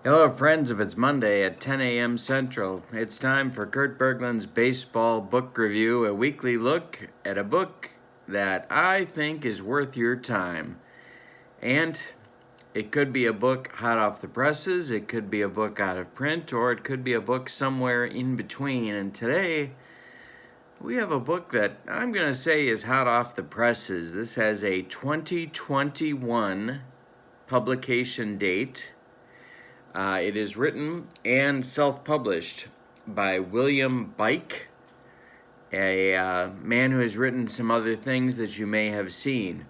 Hello, friends. If it's Monday at 10 a.m. Central, it's time for Kurt Bergland's Baseball Book Review, a weekly look at a book that I think is worth your time. And it could be a book hot off the presses, it could be a book out of print, or it could be a book somewhere in between. And today, we have a book that I'm going to say is hot off the presses. This has a 2021 publication date. It is written and self-published by William Bike, a man who has written some other things that you may have seen.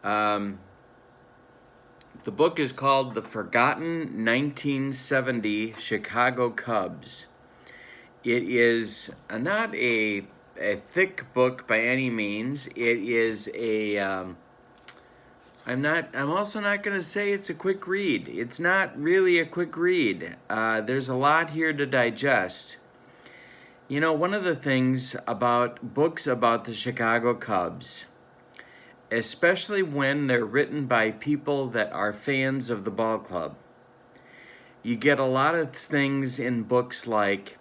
The book is called The Forgotten 1970 Chicago Cubs. It is not a thick book by any means. It is I'm also not going to say it's a quick read. It's not really a quick read. There's a lot here to digest. You know, one of the things about books about the Chicago Cubs, especially when they're written by people that are fans of the ball club, you get a lot of things in books like,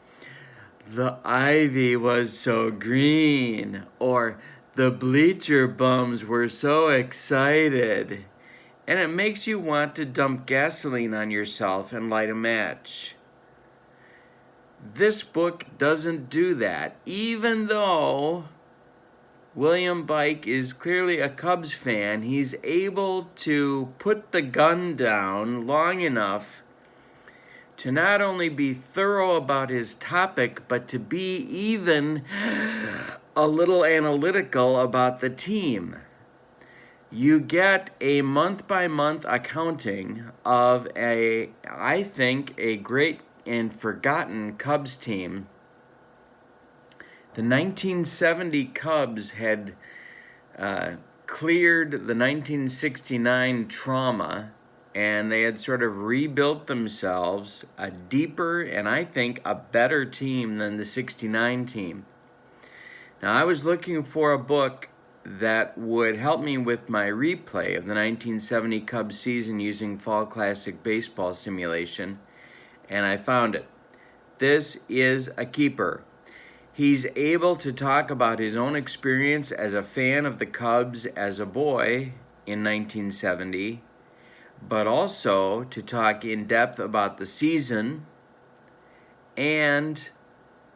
"The ivy was so green," or "The bleacher bums were so excited." And it makes you want to dump gasoline on yourself and light a match. This book doesn't do that, even though William Bike is clearly a Cubs fan. He's able to put the gun down long enough to not only be thorough about his topic, but to be even a little analytical about the team. You get a month-by-month accounting of I think, a great and forgotten Cubs team. The 1970 Cubs had cleared the 1969 trauma, and they had sort of rebuilt themselves a deeper and I think a better team than the 69 team. Now, I was looking for a book that would help me with my replay of the 1970 Cubs season using Fall Classic Baseball simulation, and I found it. This is a keeper. He's able to talk about his own experience as a fan of the Cubs as a boy in 1970, but also to talk in depth about the season and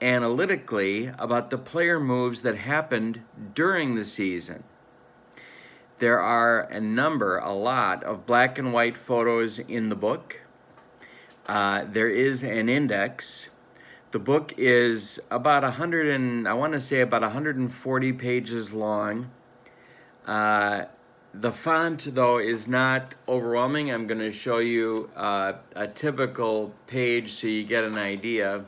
analytically about the player moves that happened during the season. There are a lot of black and white photos in the book. There is an index. The book is about 140 pages long. The font, though, is not overwhelming. I'm going to show you a typical page so you get an idea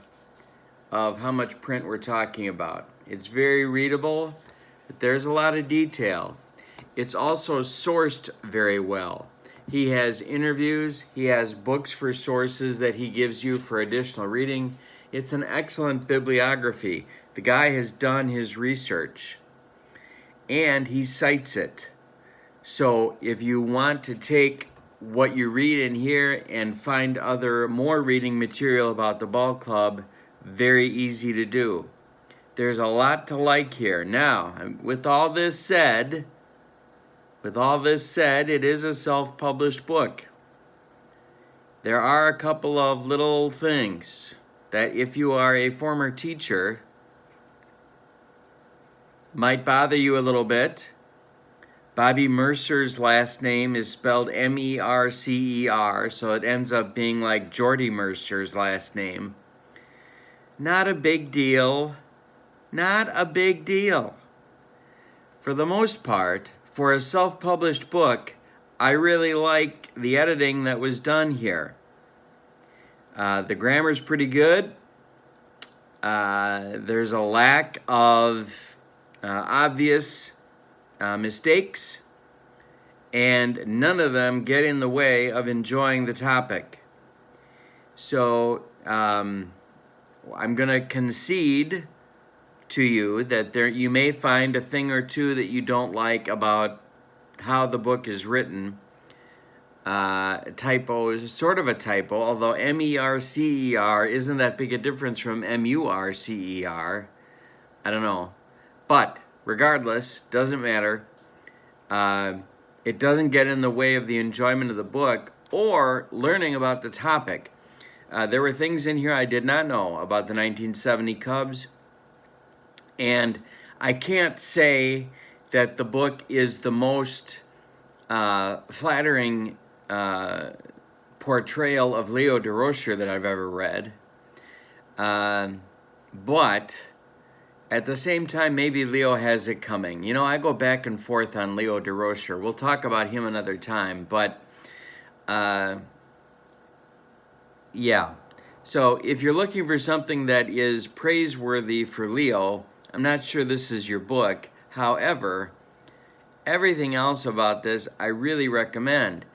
of how much print we're talking about. It's very readable, but there's a lot of detail. It's also sourced very well. He has interviews, he has books for sources that he gives you for additional reading. It's an excellent bibliography. The guy has done his research, and he cites it. So if you want to take what you read in here and find more reading material about the ball club, very easy to do. There's a lot to like here. Now, with all this said, it is a self-published book. There are a couple of little things that, if you are a former teacher, might bother you a little bit. Bobby Mercer's last name is spelled Mercer, so it ends up being like Jordy Mercer's last name. Not a big deal. Not a big deal. For the most part, for a self-published book, I really like the editing that was done here. The grammar's pretty good. There's a lack of obvious mistakes, and none of them get in the way of enjoying the topic. So, I'm going to concede to you that you may find a thing or two that you don't like about how the book is written. typo is sort of a typo, although MERCER isn't that big a difference from MURCER. I don't know. But regardless, doesn't matter. It doesn't get in the way of the enjoyment of the book or learning about the topic. There were things in here I did not know about the 1970 Cubs, and I can't say that the book is the most flattering portrayal of Leo DeRocher that I've ever read. But at the same time, maybe Leo has it coming. You know, I go back and forth on Leo DeRocher. We'll talk about him another time. But, yeah. So if you're looking for something that is praiseworthy for Leo, I'm not sure this is your book. However, everything else about this I really recommend.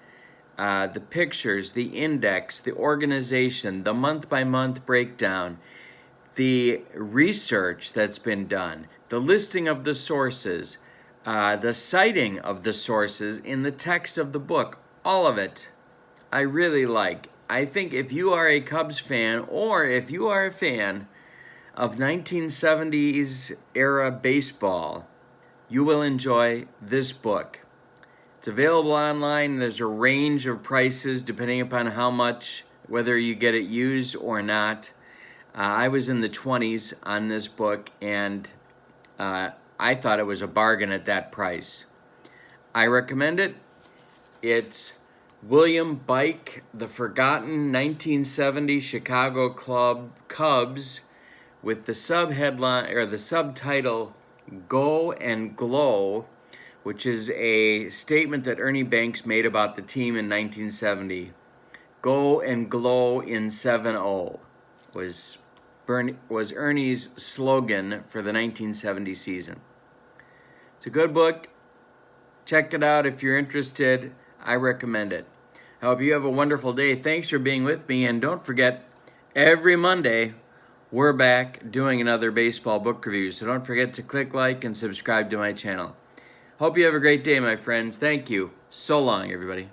The pictures, the index, the organization, the month-by-month breakdown, the research that's been done, the listing of the sources, the citing of the sources in the text of the book, all of it I really like. I think if you are a Cubs fan or if you are a fan of 1970s era baseball, you will enjoy this book. It's available online. There's a range of prices depending upon how much, whether you get it used or not. I was in the 20s on this book, and I thought it was a bargain at that price. I recommend it. It's William Bike, The Forgotten 1970 Chicago Cubs, with the subheadline or the subtitle "Go and Glow," which is a statement that Ernie Banks made about the team in 1970. "Go and glow in 7-0" was Ernie's slogan for the 1970 season. It's a good book. Check it out if you're interested. I recommend it. I hope you have a wonderful day. Thanks for being with me. And don't forget, every Monday, we're back doing another baseball book review. So don't forget to click like and subscribe to my channel. Hope you have a great day, my friends. Thank you. So long, everybody.